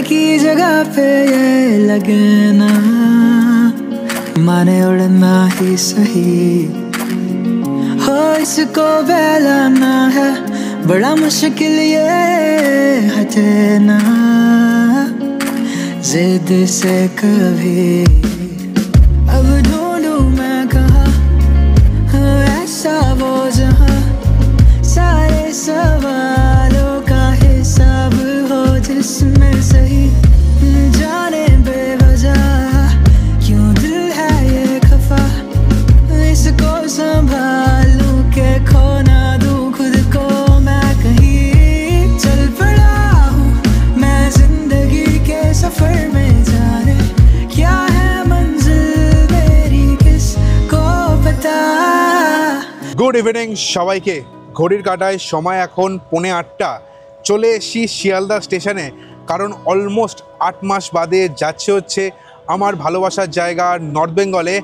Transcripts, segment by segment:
की जगह पे ये लगे ना, माने उड़ना ही सही हो, इसको फैलाना है बड़ा मुश्किल, ये हटे ना जिद से कभी। अब ढूंढूं मैं कहाँ ऐसा वो जहाँ सारे सवालों का हिसाब हो, जिसमें सही जाने बेवजह क्यों दिल है ये खफा, इसको संभालूं के खो ना दूं खुद को मैं कहीं। चल पड़ा हूँ मैं जिंदगी के सफर में, जाने क्या है मंजिल मेरी किसको पता। गुड इवनिंग সবাইকে। ঘড়ির কাঁটায় সময় এখন 8:45। চলে এসেছি শিয়ালদা স্টেশনে, কারণ অলমোস্ট 8 মাস বাদে যাচ্ছে হচ্ছে আমার ভালোবাসার জায়গা নর্থ বেঙ্গলে।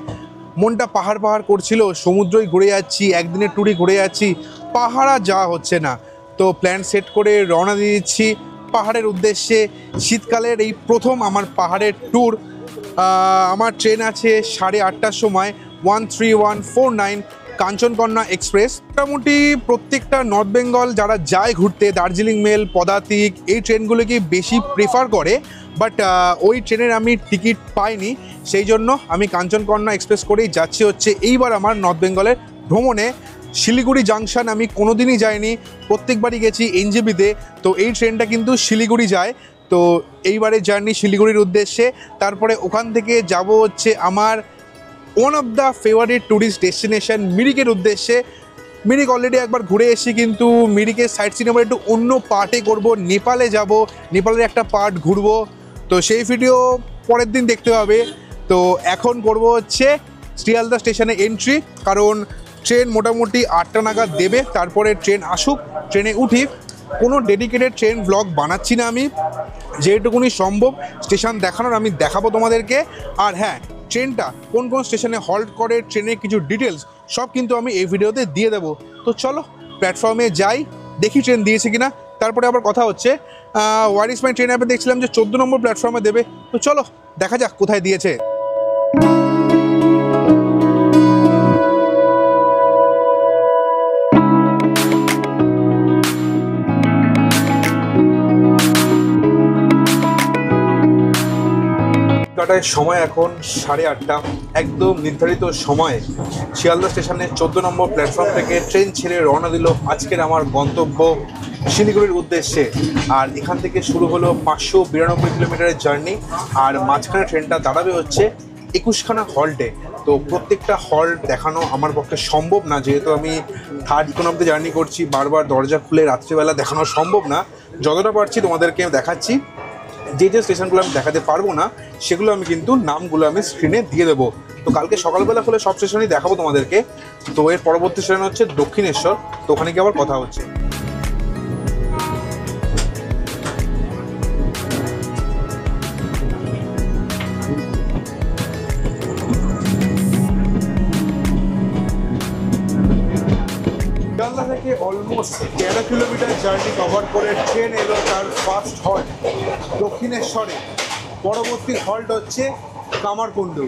মনটা পাহাড় পাহাড় করছিল, সমুদ্রই ঘুরে যাচ্ছি, একদিনের ট্যুরই ঘুরে যাচ্ছি, পাহাড় আর যাওয়া হচ্ছে না। তো প্ল্যান সেট করে রওনা দিয়ে দিচ্ছি পাহাড়ের উদ্দেশ্যে। শীতকালের এই প্রথম আমার পাহাড়ের ট্যুর। আমার ট্রেন আছে 8:30টার সময় 13149 কাঞ্চনকন্যা এক্সপ্রেস। মোটামুটি প্রত্যেকটা নর্থ বেঙ্গল যারা যায় ঘুরতে, দার্জিলিং মেল, পদাতিক এই ট্রেনগুলোকে বেশি প্রেফার করে, বাট ওই ট্রেনের আমি টিকিট পাইনি, সেই জন্য আমি কাঞ্চনকন্যা এক্সপ্রেস করেই যাচ্ছি হচ্ছে এইবার আমার নর্থ বেঙ্গলের ভ্রমণে। শিলিগুড়ি জাংশন আমি কোনোদিনই যাইনি, প্রত্যেকবারই গেছি এনজেপিতে। তো এই ট্রেনটা কিন্তু শিলিগুড়ি যায়, তো এইবারের জার্নি শিলিগুড়ির উদ্দেশ্যে। তারপরে ওখান থেকে যাব হচ্ছে আমার one of the favourite tourist destination মিরিকের উদ্দেশ্যে। মিরিক অলরেডি একবার ঘুরে এসেছি, কিন্তু মিরিকের সাইট সিন একটু অন্য পার্টে করব। নেপালে যাব, নেপালের একটা পার্ট ঘুরবো, তো সেই ভিডিও পরের দিন দেখতে হবে। তো এখন করব হচ্ছে শিয়ালদা স্টেশনে এন্ট্রি, কারণ ট্রেন মোটামুটি 8টা নাগাদ দেবে। তারপরে ট্রেন আসুক, ট্রেনে উঠি। কোনো ডেডিকেটেড ট্রেন ব্লগ বানাচ্ছি না আমি, যেটুকুনি সম্ভব স্টেশন দেখানোর আমি দেখাবো তোমাদেরকে। আর হ্যাঁ, ট্রেনটা কোন কোন স্টেশনে হল্ট করে, ট্রেনের কিছু ডিটেলস সব কিন্তু আমি এই ভিডিওতে দিয়ে দেবো। তো চলো প্ল্যাটফর্মে যাই, দেখি ট্রেন দিয়েছে কিনা, তারপরে আবার কথা হচ্ছে। হোয়াট ইজ মাই ট্রেন অ্যাপে দেখছিলাম যে 14 নম্বর প্ল্যাটফর্মে দেবে, তো চলো দেখা যাক কোথায় দিয়েছে। সময় এখন 8:30, একদম নির্ধারিত সময়ে শিয়ালদা স্টেশনের 14 নম্বর প্ল্যাটফর্ম থেকে ট্রেন ছেড়ে রওনা দিল আজকের আমার গন্তব্য শিলিগুড়ির উদ্দেশ্যে। আর এখান থেকে শুরু হলো 592 কিলোমিটারের জার্নি। আর মাঝখানে ট্রেনটা দাঁড়াবে হচ্ছে 21খানা হল্টে। তো প্রত্যেকটা হল্ট দেখানো আমার পক্ষে সম্ভব না, যেহেতু আমি থার্ড ইকোনমিতে জার্নি করছি, বারবার দরজা খুলে রাত্রিবেলা দেখানো সম্ভব না। যতটা পারছি তোমাদেরকে দেখাচ্ছি। যে যে স্টেশনগুলো আমি দেখাতে পারবো না সেগুলো আমি কিন্তু নামগুলো আমি স্ক্রিনে দিয়ে দেবো। তো কালকে সকালবেলা হলে সব স্টেশনই দেখাবো তোমাদেরকে। তো এর পরবর্তী স্টেশন হচ্ছে দক্ষিণেশ্বর, তো ওখানে গিয়ে আবার কথা হচ্ছে। শিয়ালদা থেকে অলমোস্ট 13 কিলোমিটার জার্নি কভার করে ট্রেন এলো তার ফার্স্ট হল্ট দক্ষিণেশ্বরে। পরবর্তী হল্ট হচ্ছে কামারকুণ্ডু।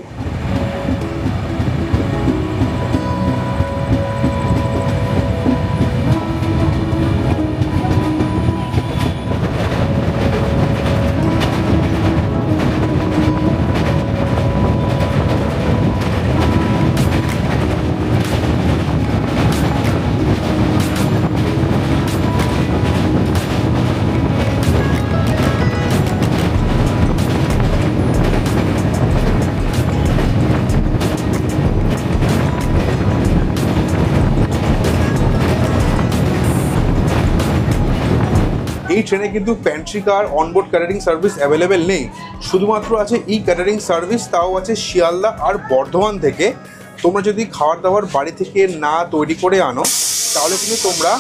এই ট্রেনে কিন্তু প্যান্ট্রি কার, অনবোর্ড ক্যাটারিং সার্ভিস অ্যাভেলেবেল নেই, শুধুমাত্র আছে ই ক্যাটারিং সার্ভিস, তাও আছে শিয়ালদা আর বর্ধমান থেকে। তোমরা যদি খাবার দাবার বাড়ি থেকে না তৈরি করে আনো তাহলে কিন্তু তোমরা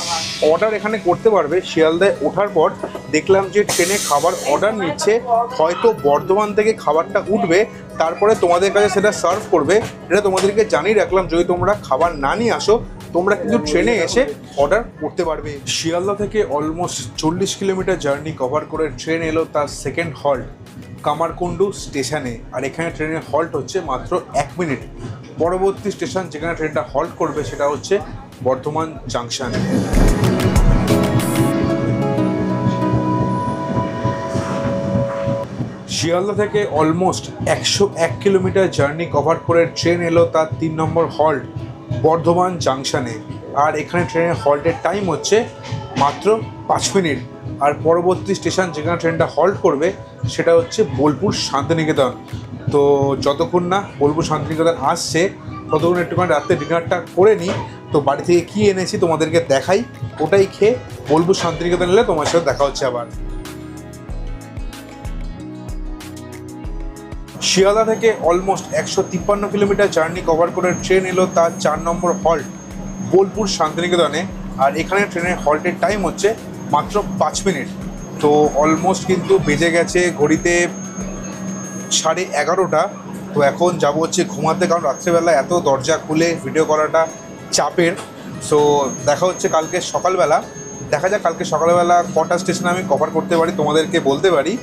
অর্ডার এখানে করতে পারবে। শিয়ালদায় ওঠার পর দেখলাম যে ট্রেনে খাবার অর্ডার নিচ্ছে, হয়তো বর্ধমান থেকে খাবারটা উঠবে, তারপরে তোমাদের কাছে সেটা সার্ভ করবে। এটা তোমাদেরকে জানিয়ে রাখলাম, যদি তোমরা খাবার না নিয়ে আসো তোমরা কিন্তু ট্রেনে এসে অর্ডার করতে পারবে। শিয়ালদা থেকে অলমোস্ট 40 কিলোমিটার জার্নি কভার করে ট্রেন এলো তার সেকেন্ড হল্ট কামারকুণ্ডু স্টেশনে। আর এখানে ট্রেনের হল্ট হচ্ছে মাত্র 1 মিনিট। পরবর্তী স্টেশন যেখানে ট্রেনটা হল্ট করবে সেটা হচ্ছে বর্ধমান জাংশন। শিয়ালদা থেকে অলমোস্ট 101 কিলোমিটার জার্নি কভার করে ট্রেন এলো তার 3 নম্বর হল্ট বর্ধমান জাংশনে। আর এখানে ট্রেনের হল্টের টাইম হচ্ছে মাত্র 5 মিনিট। আর পরবর্তী স্টেশন যেখানে ট্রেনটা হল্ট করবে সেটা হচ্ছে বোলপুর শান্তিনিকেতন। তো যতক্ষণ না বোলপুর শান্তিনিকেতন আসছে ততক্ষণ একটুখানি রাত্রে ডিনারটা করে নিই। তো বাড়ি থেকে কী এনেছি তোমাদেরকে দেখাই, ওটাই খেয়ে বোলপুর শান্তিনিকেতন এলে তোমার সাথে দেখা হচ্ছে আবার। শিয়ালদা থেকে অলমোস্ট 153 কিলোমিটার জার্নি কভার করে ট্রেন এলো তার 4 নম্বর হল্ট বোলপুর শান্তিনিকেতনে। আর এখানে ট্রেনের হল্টের টাইম হচ্ছে মাত্র 5 মিনিট। তো অলমোস্ট কিন্তু বেজে গেছে ঘড়িতে 11:30। তো এখন যাবো হচ্ছে ঘুমাতে, কারণ রাত্রেবেলা এত দরজা খুলে ভিডিও করাটা চাপের। সো দেখা হচ্ছে কালকে সকালবেলা। দেখা যাক কালকে সকালবেলা কটা স্টেশন আমি কভার করতে পারি তোমাদেরকে বলতে পারি।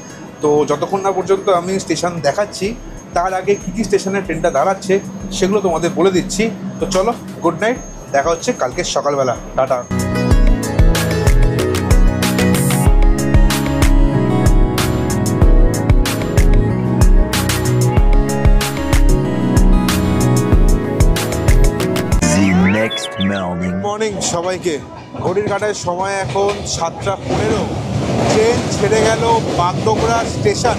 তো যতক্ষণ না পর্যন্ত আমি স্টেশন দেখাচ্ছি তার আগে কী কী স্টেশনে ট্রেনটা দাঁড়াচ্ছে সেগুলো তোমাদের বলে দিচ্ছি। তো চলো, গুড নাইট, দেখা হচ্ছে কালকে সকালবেলা, টাটা। মর্নিং সবাইকে। ঘড়ির কাঁটায় সময় এখন 7:15। ট্রেন ছেড়ে গেল বাগডোগরা স্টেশন।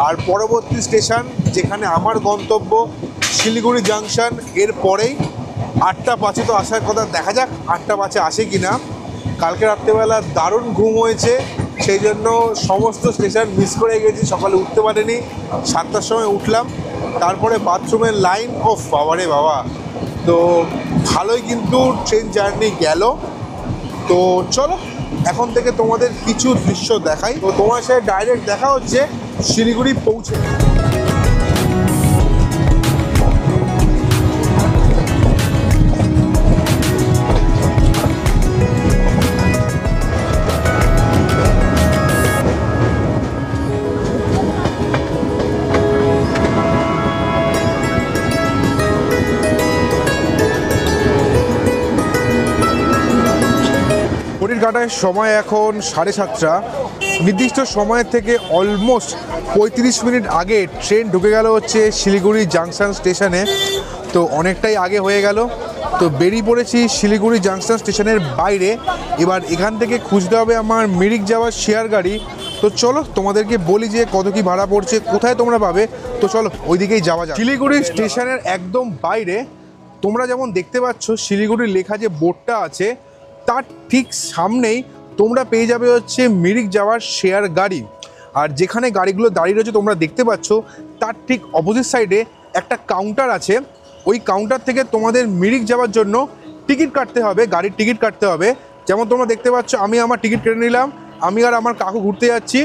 আর পরবর্তী স্টেশন যেখানে আমার গন্তব্য শিলিগুড়ি জাংশন। এর পরেই 8:05 তো আসার কথা, দেখা যাক 8:05 আসে কি না। কালকে রাত্রেবেলা দারুণ ঘুম হয়েছে, সেই জন্য সমস্ত স্টেশন মিস করে গেছি, সকালে উঠতে পারিনি। 7টার সময় উঠলাম, তারপরে বাথরুমের লাইন, ও বাবারে বাবা। তো ভালোই কিন্তু ট্রেন জার্নি গেল। তো চলো এখন থেকে তোমাদের কিছু দৃশ্য দেখাই। তো তোমার সাথে ডাইরেক্ট দেখা হচ্ছে শিলিগুড়ি পৌঁছে। কাটায় সময় এখন 7:30। নির্দিষ্ট সময়ের থেকে অলমোস্ট 35 মিনিট আগে ট্রেন ঢুকে গেল হচ্ছে শিলিগুড়ি জাংশন স্টেশনে। তো অনেকটাই আগে হয়ে গেল। তো বেরিয়ে পড়েছি শিলিগুড়ি জাংশন স্টেশনের বাইরে। এবার এখান থেকে খুঁজতে হবে আমার মিরিক যাওয়ার শেয়ার গাড়ি। তো চলো তোমাদেরকে বলি যে কত কি ভাড়া পড়ছে, কোথায় তোমরা পাবে। তো চলো ওইদিকেই যাওয়া যায়। শিলিগুড়ি স্টেশনের একদম বাইরে তোমরা যেমন দেখতে পাচ্ছ শিলিগুড়ির লেখা যে বোর্ডটা আছে তার ঠিক সামনেই তোমরা পেয়ে যাবে হচ্ছে মিরিক যাওয়ার শেয়ার গাড়ি। আর যেখানে গাড়িগুলো দাঁড়িয়ে রয়েছে তোমরা দেখতে পাচ্ছ তার ঠিক অপোজিট সাইডে একটা কাউন্টার আছে। ওই কাউন্টার থেকে তোমাদের মিরিক যাওয়ার জন্য টিকিট কাটতে হবে, গাড়ির টিকিট কাটতে হবে। যেমন তোমরা দেখতে পাচ্ছ আমি আমার টিকিট কেটে নিলাম। আমি আর আমার কাকু ঘুরতে যাচ্ছি।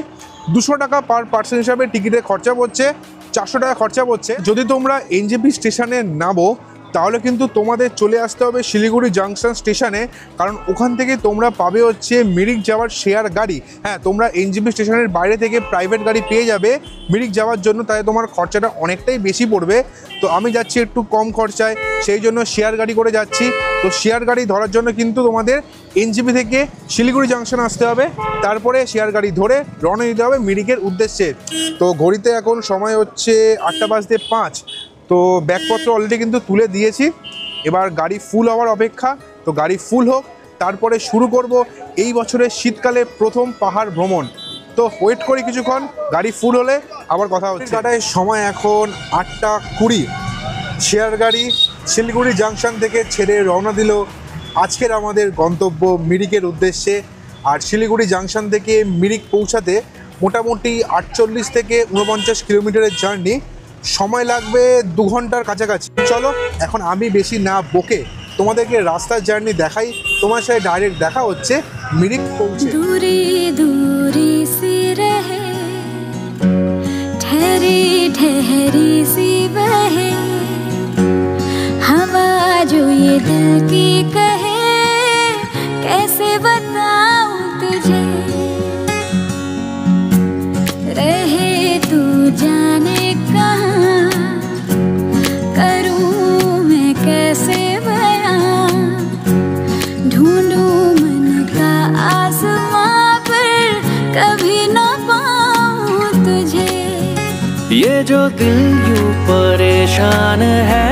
200 টাকা পার পার্সন হিসাবে টিকিটের খরচা পড়ছে, 400 টাকা খরচা পড়ছে। যদি তোমরা এনজেপি স্টেশনে নামো তাহলে কিন্তু তোমাদের চলে আসতে হবে শিলিগুড়ি জাংশন স্টেশনে, কারণ ওখান থেকে তোমরা পাবে হচ্ছে মিরিক যাওয়ার শেয়ার গাড়ি। হ্যাঁ, তোমরা এনজেপি স্টেশনের বাইরে থেকে প্রাইভেট গাড়ি পেয়ে যাবে মিরিক যাওয়ার জন্য, তাই তোমার খরচাটা অনেকটাই বেশি পড়বে। তো আমি যাচ্ছি একটু কম খরচায়, সেই জন্য শেয়ার গাড়ি করে যাচ্ছি। তো শেয়ার গাড়ি ধরার জন্য কিন্তু তোমাদের এনজেপি থেকে শিলিগুড়ি জাংশন আসতে হবে, তারপরে শেয়ার গাড়ি ধরে রওনা দিতে হবে মিরিকের উদ্দেশ্যে। তো ঘড়িতে এখন সময় হচ্ছে 8:05। তো ব্যাগপত্র অলরেডি কিন্তু তুলে দিয়েছি, এবার গাড়ি ফুল হওয়ার অপেক্ষা। তো গাড়ি ফুল হোক, তারপরে শুরু করব এই বছরের শীতকালে প্রথম পাহাড় ভ্রমণ। তো ওয়েট করি কিছুক্ষণ, গাড়ি ফুল হলে আবার কথা হচ্ছে। কাটায় সময় এখন 8:20। শেয়ার গাড়ি শিলিগুড়ি জাংশন থেকে ছেড়ে রওনা দিল আজকের আমাদের গন্তব্য মিরিকের উদ্দেশ্যে। আর শিলিগুড়ি জাংশন থেকে মিরিক পৌঁছাতে মোটামুটি 48 থেকে 49 কিলোমিটারের জার্নি, সময় লাগবে 2 ঘন্টার কাছাকাছি। চলো এখন আমি বেশি না বকে তোমাদেরকে রাস্তার জার্নি দেখাই। তোমার সাথে ডাইরেক্ট দেখা হচ্ছে মিরিক পৌঁছে। दूरी दूरी सी रहे, ठहरी ठहरी सी बहे हवा, जो ये दिल की जाने कहाँ करूँ मैं कैसे बयां, ढूंढूं मन का आसमां पर कभी न पाऊँ तुझे। ये जो दिल यूं परेशान है,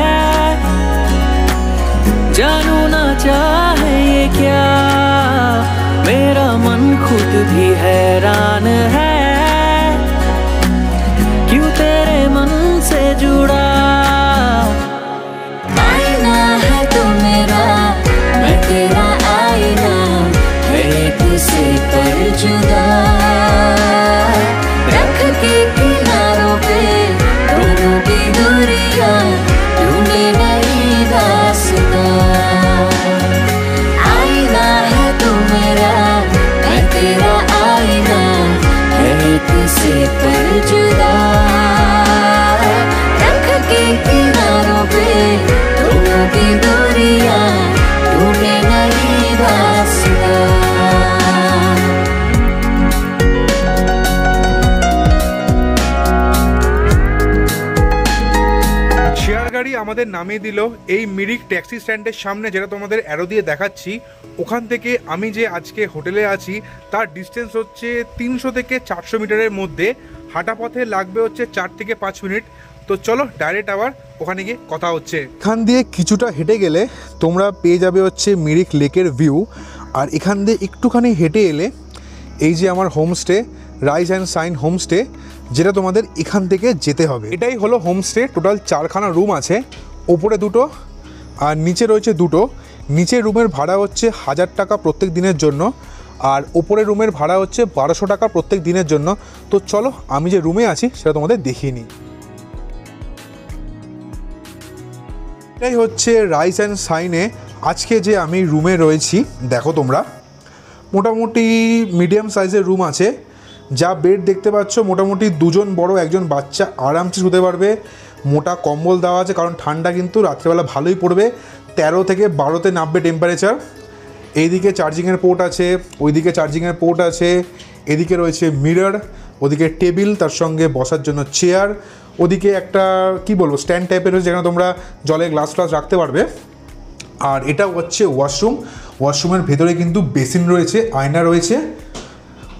जानू ना चाहे ये क्या, मेरा मन खुद भी हैरान है, क्यों तेरे मन से जुड़ा। आईना है तू मेरा, मैं तेरा आईना, है एक से पर जुदा, रख के किनारों पे दोनों की दूरियां, ढूंढे नई दास्तां। आईना है तू मेरा, मैं तेरा आईना, है एक से पर जुदा, रख के किनारों पे दोनों की दूरियां, ढूंढे नई दास्तां। শেয়ার গাড়ি আমাদের নামিয়ে দিল এই মিরিক ট্যাক্সি স্ট্যান্ডের সামনে, যেটা তোমাদের অ্যারো দিয়ে দেখাচ্ছি। ওখান থেকে আমি যে আজকে হোটেলে আছি তার ডিস্টেন্স হচ্ছে 300 থেকে 400 মিটারের মধ্যে, হাঁটা পথে লাগবে হচ্ছে 4 থেকে 5 মিনিট। তো চলো ডাইরেক্ট আবার ওখানে গিয়ে কথা হচ্ছে। এখান দিয়ে কিছুটা হেঁটে গেলে তোমরা পেয়ে যাবে হচ্ছে মিরিক লেকের ভিউ, আর এখান দিয়ে একটুখানি হেঁটে এলে এই যে আমার homestay, rise and shine homestay, যেটা তোমাদের এখান থেকে যেতে হবে। এটাই হলো হোমস্টে। টোটাল 4খানা রুম আছে, ওপরে 2টো আর নিচে রয়েছে 2টো। নিচের রুমের ভাড়া হচ্ছে 1000 টাকা প্রত্যেক দিনের জন্য, আর ওপরের রুমের ভাড়া হচ্ছে 1200 টাকা প্রত্যেক দিনের জন্য। তো চলো আমি যে রুমে আছি সেটা তোমাদের দেখিয়ে নিই। এটাই হচ্ছে রাইজ অ্যান্ড সাইনে আজকে যে আমি রুমে রয়েছি। দেখো তোমরা মোটামুটি মিডিয়াম সাইজের রুম আছে, যা বেড দেখতে পাচ্ছ মোটামুটি 2জন বড় 1জন বাচ্চা আরামসে শুতে পারবে। মোটা কম্বল দেওয়া আছে, কারণ ঠান্ডা কিন্তু রাত্রেবেলা ভালোই পড়বে। 13 থেকে 12তে নামবে টেম্পারেচার। এইদিকে চার্জিংয়ের পোর্ট আছে, ওইদিকে চার্জিংয়ের পোর্ট আছে, এদিকে রয়েছে মিরর, ওদিকে টেবিল, তার সঙ্গে বসার জন্য চেয়ার, ওদিকে একটা কি বলবো স্ট্যান্ড টাইপের রয়েছে যেখানে তোমরা জলে গ্লাস ফ্লাস রাখতে পারবে। আর এটা হচ্ছে ওয়াশরুম। ওয়াশরুমের ভেতরে কিন্তু বেসিন রয়েছে, আয়না রয়েছে,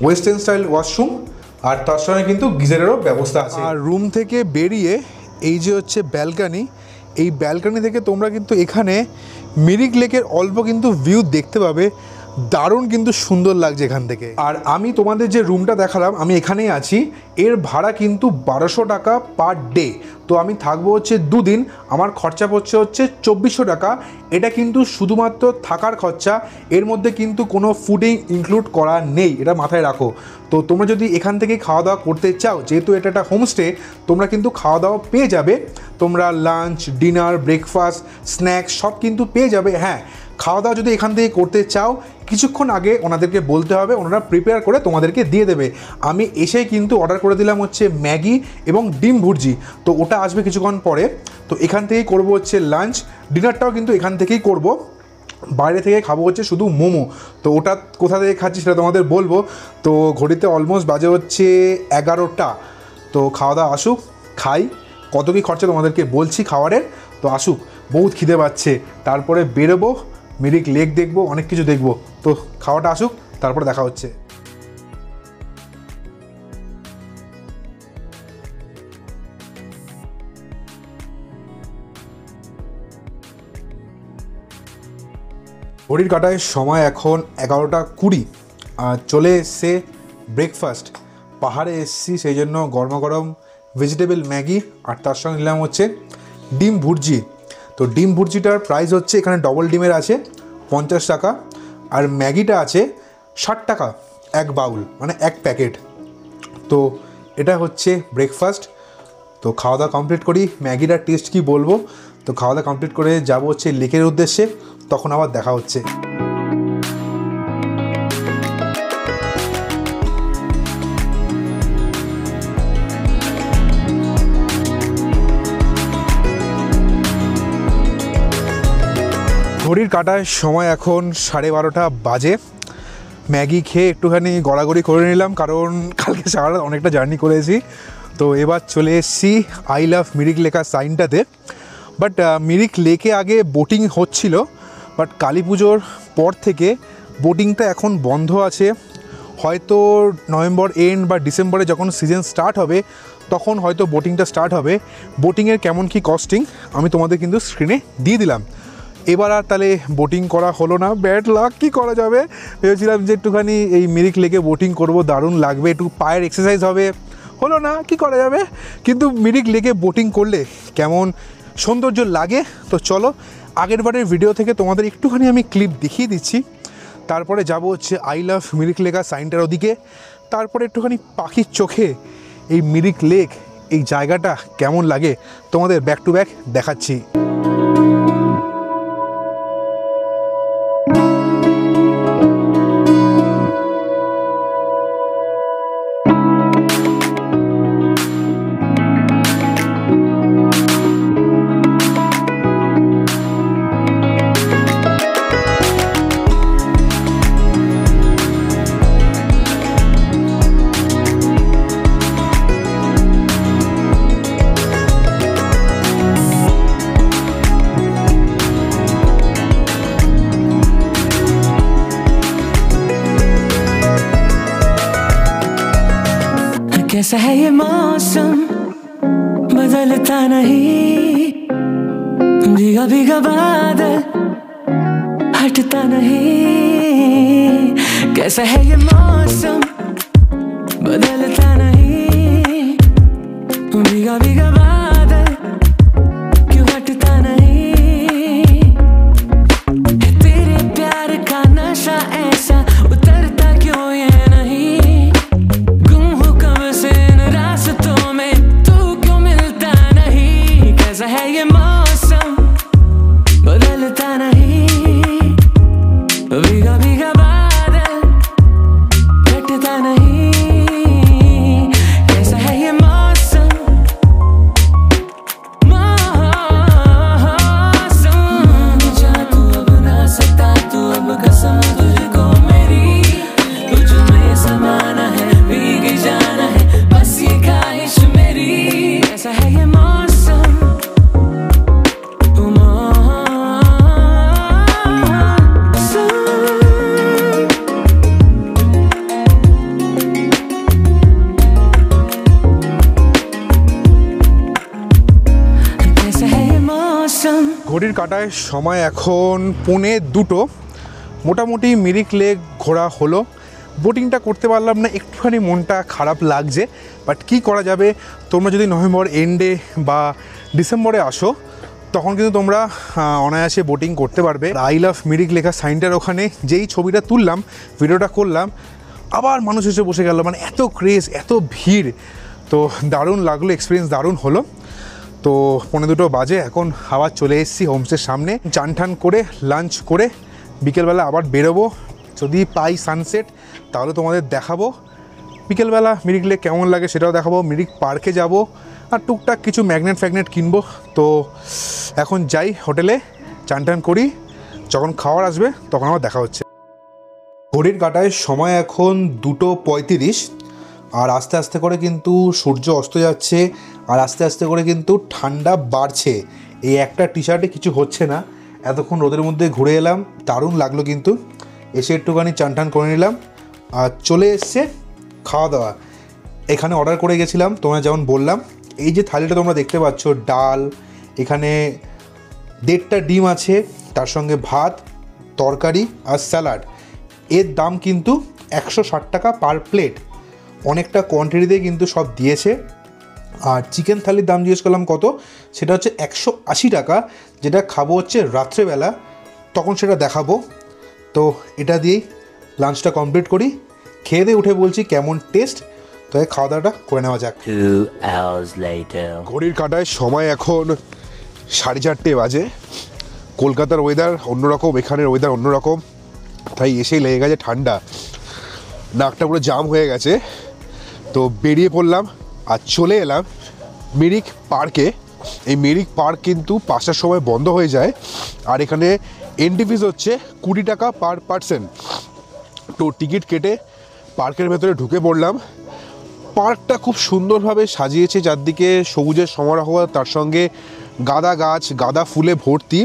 ওয়েস্টার্ন স্টাইল ওয়াশরুম, আর তার সঙ্গে কিন্তু গিজারেরও ব্যবস্থা আছে। আর রুম থেকে বেরিয়ে এই যে হচ্ছে ব্যালকানি, এই ব্যালকানি থেকে তোমরা কিন্তু এখানে মিরিক লেকের অল্প কিন্তু ভিউ দেখতে পাবে। দারুণ কিন্তু সুন্দর লাগছে এখান থেকে। আর আমি তোমাদের যে রুমটা দেখালাম আমি এখানেই আছি, এর ভাড়া কিন্তু 1200 টাকা পার ডে। তো আমি থাকবো হচ্ছে 2 দিন, আমার খরচা পড়ছে হচ্ছে 2400 টাকা। এটা কিন্তু শুধুমাত্র থাকার খরচা, এর মধ্যে কিন্তু কোনো ফুডিং ইনক্লুড করা নেই, এটা মাথায় রাখো। তো তোমরা যদি এখান থেকে খাওয়া দাওয়া করতে চাও, যেহেতু এটা একটা হোমস্টে, তোমরা কিন্তু খাওয়া দাওয়া পেয়ে যাবে। তোমরা লাঞ্চ, ডিনার, ব্রেকফাস্ট, স্ন্যাক্স সব কিন্তু পেয়ে যাবে। হ্যাঁ, খাওয়া দাওয়া যদি এখান থেকে করতে চাও কিছুক্ষণ আগে ওনাদেরকে বলতে হবে, ওনারা প্রিপেয়ার করে তোমাদেরকে দিয়ে দেবে। আমি এসেই কিন্তু অর্ডার করে দিলাম হচ্ছে ম্যাগি এবং ডিম ভুর্জি, তো ওটা আসবে কিছুক্ষণ পরে। তো এখান থেকেই করবো হচ্ছে লাঞ্চ, ডিনারটাও কিন্তু এখান থেকেই করব। বাইরে থেকে খাবো হচ্ছে শুধু মোমো, তো ওটা কোথা থেকে খাচ্ছি সেটা তোমাদের বলবো। তো ঘড়িতে অলমোস্ট বাজে হচ্ছে 11টা। তো খাওয়া দাওয়া আসুক, খাই। কত কী খরচা তোমাদেরকে বলছি খাবারের, তো আসুক, বহুত খিদে পাচ্ছে। তারপরে বেরোবো, মিরিক লেক দেখবো, অনেক কিছু দেখবো। তো খাওয়াটা আসুক, তারপরে দেখা হচ্ছে। ঘড়ির কাঁটায় সময় এখন 11টা 20। আর চলে এসছে ব্রেকফাস্ট। পাহাড়ে এসছি সেই জন্য গরমা গরম ভেজিটেবল ম্যাগি, আর তার সঙ্গে নিলাম হচ্ছে ডিম ভুর্জি। তো ডিম ভুর্জিটার প্রাইস হচ্ছে এখানে ডবল ডিমের আছে 50 টাকা, আর ম্যাগিটা আছে 60 টাকা এক বাউল, মানে এক প্যাকেট। তো এটা হচ্ছে ব্রেকফাস্ট। তো খাওয়া দাওয়া কমপ্লিট করি, ম্যাগিটার টেস্ট কি বলবো। তো খাওয়া দাওয়া কমপ্লিট করে যাবো হচ্ছে লেকের উদ্দেশ্যে, তখন আবার দেখা হচ্ছে। ঘড়ির কাঁটায় সময় এখন 12:30 বাজে। ম্যাগি খেয়ে একটুখানি গড়াগড়ি করে নিলাম, কারণ কালকে সারা অনেকটা জার্নি করেছি। তো এবার চলে এসেছি আই লাভ মিরিক লেখা সাইনটাতে। বাট মিরিক লেকে আগে বোটিং হচ্ছিল, বাট কালী পুজোর পর থেকে বোটিংটা এখন বন্ধ আছে। হয়তো নভেম্বর এন্ড বা ডিসেম্বরে যখন সিজন স্টার্ট হবে তখন হয়তো বোটিংটা স্টার্ট হবে। বোটিংয়ের কেমন কি কস্টিং আমি তোমাদের কিন্তু স্ক্রিনে দিয়ে দিলাম। এবার আর তাহলে বোটিং করা হলো না, ব্যাড লাক, কী করা যাবে। ভেবেছিলাম যে একটুখানি এই মিরিক লেকে বোটিং করব, দারুণ লাগবে, একটু পায়ের এক্সারসাইজ হবে, হলো না, কি করা যাবে। কিন্তু মিরিক লেকে বোটিং করলে কেমন সৌন্দর্য লাগে, তো চলো আগের বারের ভিডিও থেকে তোমাদের একটুখানি আমি ক্লিপ দেখিয়ে দিচ্ছি। তারপরে যাব হচ্ছে আই লাভ মিরিক লেখা সাইনটার ওদিকে। তারপরে একটুখানি পাখির চোখে এই মিরিক লেক, এই জায়গাটা কেমন লাগে তোমাদের ব্যাক টু ব্যাক দেখাচ্ছি। कैसा है ये मौसम बदलता नहीं, भीगा भीगा बादल हटता नहीं। कैसा है ये मौसम बदलता नहीं, भीगा भीगा बादल क्यों हटता नहीं। तेरे प्यार का नशा ऐसा उतरता क्यों ये नहीं। कैसा है ये मौसम बदलता नहीं, भीगा भीगा बादल हटता नहीं। कैसा है ये मौसम जा तू अब ना सकता, तू अब कसम तुझको मेरी, तुझ में समाना है, भीग जाना है, बस ये ख्वाहिश मेरी। कैसा है ये मौसम ঘড়ির কাঁটায় সময় এখন 1:45। মোটামুটি মিরিক লেক ঘোরা হলো, বোটিংটা করতে পারলাম না, একটুখানি মনটা খারাপ লাগছে। বাট কী করা যাবে, তোমরা যদি নভেম্বর এন্ডে বা ডিসেম্বরে আসো তখন কিন্তু তোমরা অনায়াসে বোটিং করতে পারবে। আই লাভ মিরিক লেখা সাইনটার ওখানে যেই ছবিটা তুললাম, ভিডিওটা করলাম, আবার মানুষ এসে বসে গেল, মানে এত ক্রেজ, এত ভিড়। তো দারুণ লাগলো, এক্সপিরিয়েন্স দারুণ হলো। তো 1:45 বাজে, এখন আবার চলে এসেছি হোমস্টের সামনে। চান ঠান করে লাঞ্চ করে বিকেলবেলা আবার বেরোবো, যদি পাই সানসেট তাহলে তোমাদের দেখাবো। বিকেলবেলা মিরিক লেক কেমন লাগে সেটাও দেখাবো। মিরিক পার্কে যাব আর টুকটাক কিছু ম্যাগনেট ফ্যাগনেট কিনবো। তো এখন যাই হোটেলে, চান টান করি, যখন খাওয়ার আসবে তখন আবার দেখা হচ্ছে। ঘড়ির কাঁটায় সময় এখন 2:35, আর আস্তে আস্তে করে কিন্তু সূর্য অস্ত যাচ্ছে, আর আস্তে আস্তে করে কিন্তু ঠান্ডা বাড়ছে। এই একটা টি শার্টে কিছু হচ্ছে না। এতক্ষণ রোদের মধ্যে ঘুরে এলাম, দারুণ লাগলো। কিন্তু এসে একটুখানি চান টান করে নিলাম আর চলে এসছে খাওয়া দাওয়া। এখানে অর্ডার করে গেছিলাম, তোমরা যেমন বললাম। এই যে থালিটা তোমরা দেখতে পাচ্ছ, ডাল, এখানে 1.5টা ডিম আছে, তার সঙ্গে ভাত, তরকারি আর স্যালাড। এর দাম কিন্তু 160 টাকা পার প্লেট। অনেকটা কোয়ান্টিটিতে কিন্তু সব দিয়েছে। আর চিকেন থালির দাম জিজ্ঞেস করলাম কত, সেটা হচ্ছে 180 টাকা, যেটা খাবো হচ্ছে রাত্রেবেলা, তখন সেটা দেখাবো। তো এটা দিয়েই লাঞ্চটা কমপ্লিট করি, খেয়ে দিয়ে উঠে বলছি কেমন টেস্ট। তো খাওয়া দাওয়াটা করে নেওয়া যাক। 2 hours later. ঘড়ির কাঁটায় সময় এখন 4:30 বাজে। কলকাতার ওয়েদার অন্যরকম, এখানের ওয়েদার অন্যরকম, তাই এসেই লেগে গেছে ঠান্ডা, নাকটা পুরো জাম হয়ে গেছে। তো বেরিয়ে পড়লাম আর চলে এলাম মিরিক পার্কে। এই মিরিক পার্ক কিন্তু 5টার সময় বন্ধ হয়ে যায়, আর এখানে এন্ট্রি ফিস হচ্ছে 20 টাকা পার পার্সন। তো টিকিট কেটে পার্কের ভেতরে ঢুকে পড়লাম। পার্কটা খুব সুন্দরভাবে সাজিয়েছে, চারদিকে সবুজের সমারোহ, তার সঙ্গে গাঁদা গাছ, গাঁদা ফুলে ভর্তি।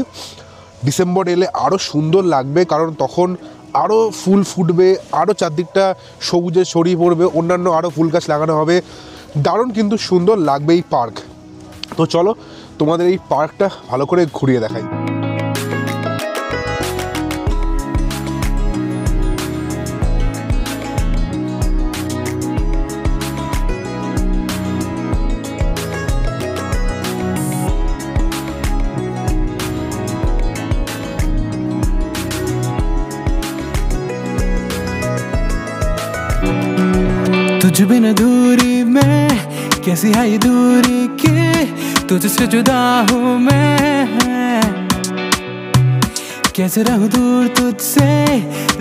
ডিসেম্বর এলে আরও সুন্দর লাগবে, কারণ তখন আরও ফুল ফুটবে, আরও চারদিকটা সবুজে ছড়িয়ে পড়বে, অন্যান্য আরও ফুল গাছ লাগানো হবে। দারুণ কিন্তু সুন্দর লাগবে এই পার্ক। তো চলো তোমাদের এই পার্কটা ভালো করে ঘুরিয়ে দেখাই। तुझ बिन दूरी में कैसी है ये दूरी के तुझसे जुदा हूँ मैं, कैसे रहूँ दूर तुझसे,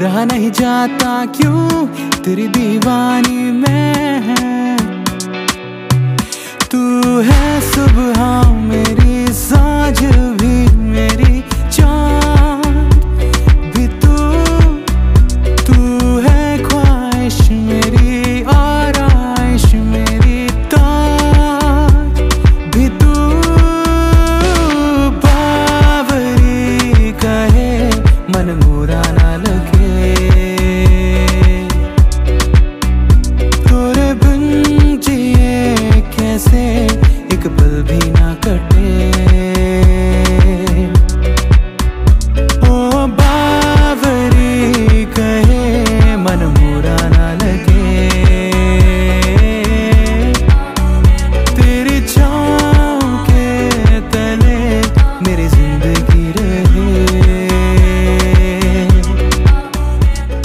रहा नहीं जाता क्यों तेरी दीवानी में। तू है सुबह मेरी, सांझ भी मेरी, चाँद भी तू है ख्वाहिश मेरी, आराइश मेरी, ताज भी तू। बावरी कहे मन बुरा ना लगे, तोरे बिन जिए कैसे एक पल भी ना कटे। ओ बावरी कहे मन बुरा ना लगे, तेरी छाँव के तले मेरी जिंदगी रहे।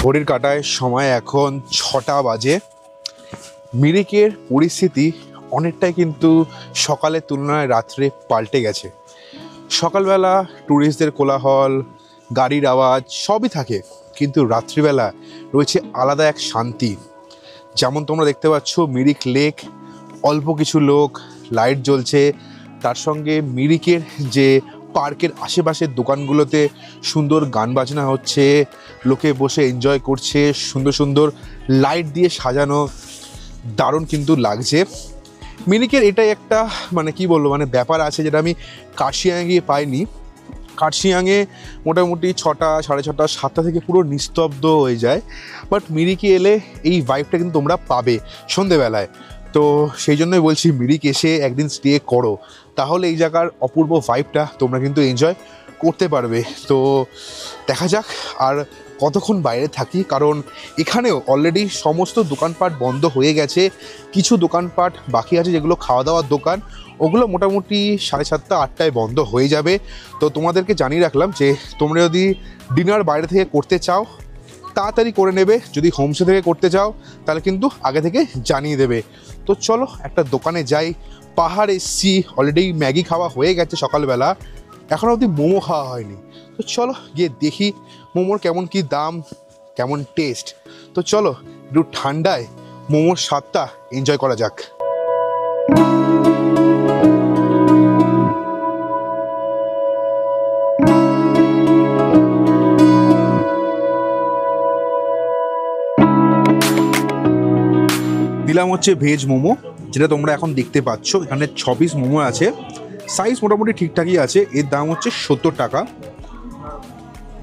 ঘড়ির কাঁটায় সময় এখন 6টা বাজে। মিরিকের পরিস্থিতি অনেকটাই কিন্তু সকালের তুলনায় রাত্রে পাল্টে গেছে। সকালবেলা ট্যুরিস্টদের কোলাহল, গাড়ির আওয়াজ সবই থাকে, কিন্তু রাত্রিবেলা রয়েছে আলাদা এক শান্তি। যেমন তোমরা দেখতে পাচ্ছ মিরিক লেক, অল্প কিছু লোক, লাইট জ্বলছে, তার সঙ্গে মিরিকের যে পার্কের আশেপাশের দোকানগুলোতে সুন্দর গান বাজনা হচ্ছে, লোকে বসে এনজয় করছে, সুন্দর সুন্দর লাইট দিয়ে সাজানো, দারুণ কিন্তু লাগছে। মিরিকের এটাই একটা মানে কি বলবো, মানে ব্যাপার আছে যেটা আমি কার্শিয়াংয়ে গিয়ে পাইনি। কার্শিয়াংয়ে মোটামুটি 6টা, 6:30, 7টা থেকে পুরো নিস্তব্ধ হয়ে যায়, বাট মিরিকে এলে এই ভাইবটা কিন্তু তোমরা পাবে সন্ধেবেলায়। তো সেই জন্যই বলছি মিরিক এসে একদিন স্টে করো, তাহলে এই জায়গার অপূর্ব ভাইবটা তোমরা কিন্তু এনজয় করতে পারবে। তো দেখা যাক আর কতক্ষণ বাইরে থাকি, কারণ এখানেও অলরেডি সমস্ত দোকানপাট বন্ধ হয়ে গেছে। কিছু দোকানপাট বাকি আছে যেগুলো খাওয়া দাওয়ার দোকান, ওগুলো মোটামুটি 7:30, 8টায় বন্ধ হয়ে যাবে। তো তোমাদেরকে জানিয়ে রাখলাম যে তোমরা যদি ডিনার বাইরে থেকে করতে চাও তাড়াতাড়ি করে নেবে, যদি হোমস্টে থেকে করতে চাও তাহলে কিন্তু আগে থেকে জানিয়ে দেবে। তো চলো একটা দোকানে যাই। পাহাড় এসছি, অলরেডি ম্যাগি খাওয়া হয়ে গেছে সকালবেলা, এখনও অবধি মোমো খাওয়া হয়নি। তো চলো গিয়ে দেখি মোমোর কেমন কি দাম, কেমন টেস্ট। তো চলো একটু ঠান্ডায় মোমোর স্বাদটা এনজয় করা যাক। দিলাম হচ্ছে ভেজ মোমো, যেটা তোমরা এখন দেখতে পাচ্ছ। এখানে 6 পিস মোমো আছে, সাইজ মোটামুটি ঠিকঠাকই আছে। এর দাম হচ্ছে 70 টাকা।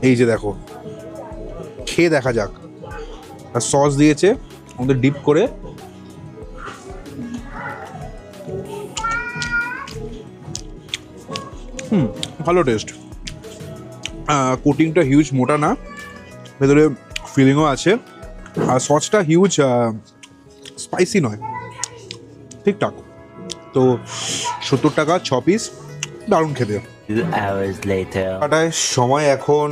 এই যে দেখো, খেয়ে দেখা যাক। আর সস দিয়েছে আমাদের ডিপ করে। ভালো টেস্ট। কোটিংটা হিউজ মোটা না, ভেতরে ফিলিংও আছে, আর সসটা হিউজ স্পাইসি নয়, ঠিকঠাক। তো 70 টাকা 6 পিস, দারুণ খেতে। 2 hours later. কাটায় সময় এখন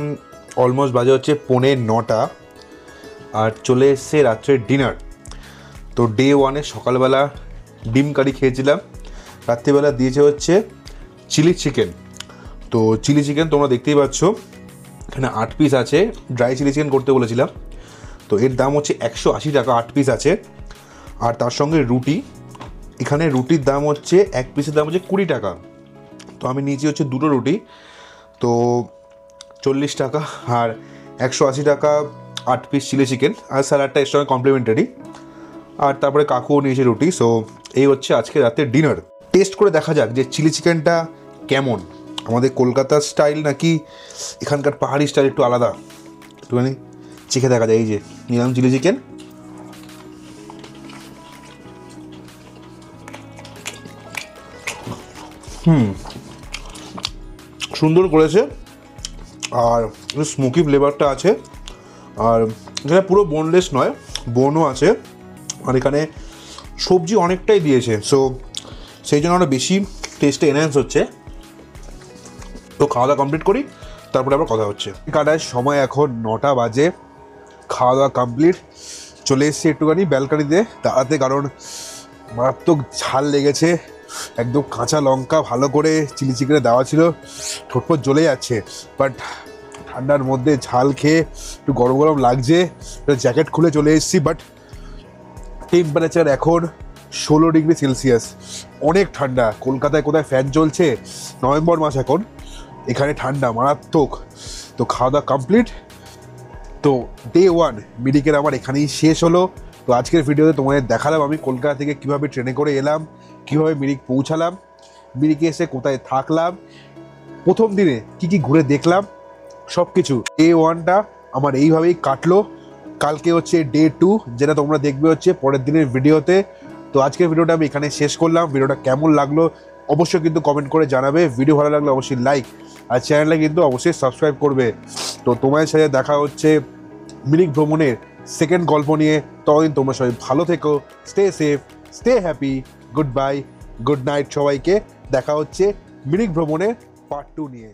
অলমোস্ট বাজে হচ্ছে 9:15, আর চলে এসছে রাত্রের ডিনার। তো ডে 1-এ সকালবেলা ডিম কারি খেয়েছিলাম, রাত্রিবেলা দিয়েছে হচ্ছে চিলি চিকেন। তো চিলি চিকেন তোমরা দেখতেই পাচ্ছ, এখানে 8 পিস আছে। ড্রাই চিলি চিকেন করতে বলেছিলাম, তো এর দাম হচ্ছে 180 টাকা, 8 পিস আছে। আর তার সঙ্গে রুটি, এখানে রুটির দাম হচ্ছে 1 পিসের দাম হচ্ছে 20 টাকা। তো আমি নিয়েছি হচ্ছে 2টো রুটি, তো 40 টাকা। আর 180 টাকা 8 পিস চিলি চিকেন আর স্যালাডটা এর সঙ্গে কমপ্লিমেন্টারি, আর তারপরে কাকুও নিয়েছে রুটি। সো এই হচ্ছে আজকে রাতের ডিনার। টেস্ট করে দেখা যাক যে চিলি চিকেনটা কেমন, আমাদের কলকাতার স্টাইল নাকি এখানকার পাহাড়ি স্টাইল একটু আলাদা, একটুখানি চেখে দেখা যায়। এই যে নিলাম চিলি চিকেন, সুন্দর করেছে, আর স্মোকি ফ্লেভারটা আছে, আর এখানে পুরো বোনলেস নয়, বোনও আছে, আর এখানে সবজি অনেকটাই দিয়েছে, সো সেই জন্য আরও বেশি টেস্টে এনহ্যান্স হচ্ছে। তো খাওয়া দাওয়া কমপ্লিট করি, তারপরে আবার কথা হচ্ছে। কাটায় সময় এখন 9টা বাজে, খাওয়া দাওয়া কমপ্লিট, চলে এসেছি একটুখানি ব্যালকানিতে দাঁড়াতে, কারণ মারাত্মক ঝাল লেগেছে, একদম কাঁচা লঙ্কা ভালো করে চিলি চিকেনে দেওয়া ছিল, ঠোঁটপট জ্বলে যাচ্ছে, বাট ঠান্ডার মধ্যে ঝাল খেয়ে একটু গরম গরম লাগছে, জ্যাকেট খুলে চলে এসেছি। বাট টেম্পারেচার এখন 16 ডিগ্রি সেলসিয়াস, অনেক ঠান্ডা। কলকাতায় কোথায় ফ্যান চলছে, নভেম্বর মাস এখন, এখানে ঠান্ডা মারাত্মক। তো খাওয়া দাওয়া কমপ্লিট, তো ডে 1 মিরিকের আমার এখানেই শেষ হলো। তো আজকের ভিডিওতে তোমাদের দেখালাম আমি কলকাতা থেকে কীভাবে ট্রেনে করে এলাম, কীভাবে মিরিক পৌঁছালাম, মিরিকে এসে কোথায় থাকলাম, প্রথম দিনে কী কী ঘুরে দেখলাম, সব কিছু। ডে 1টা আমার এইভাবেই কাটলো। কালকে হচ্ছে ডে 2, যেটা তোমরা দেখবে হচ্ছে পরের দিনের ভিডিওতে। তো আজকের ভিডিওটা আমি এখানে শেষ করলাম। ভিডিওটা কেমন লাগলো অবশ্যই কিন্তু কমেন্ট করে জানাবে, ভিডিও ভালো লাগলে অবশ্যই লাইক, আর চ্যানেলে কিন্তু অবশ্যই সাবস্ক্রাইব করবে। তো তোমাদের সাথে দেখা হচ্ছে মিরিক ভ্রমণের সেকেন্ড গল্প নিয়ে। ততদিন তোমরা সবাই ভালো থেকো, stay safe, stay happy, good bye, good night সবাইকে। দেখা হচ্ছে মিরিক ভ্রমণের পার্ট 2 নিয়ে।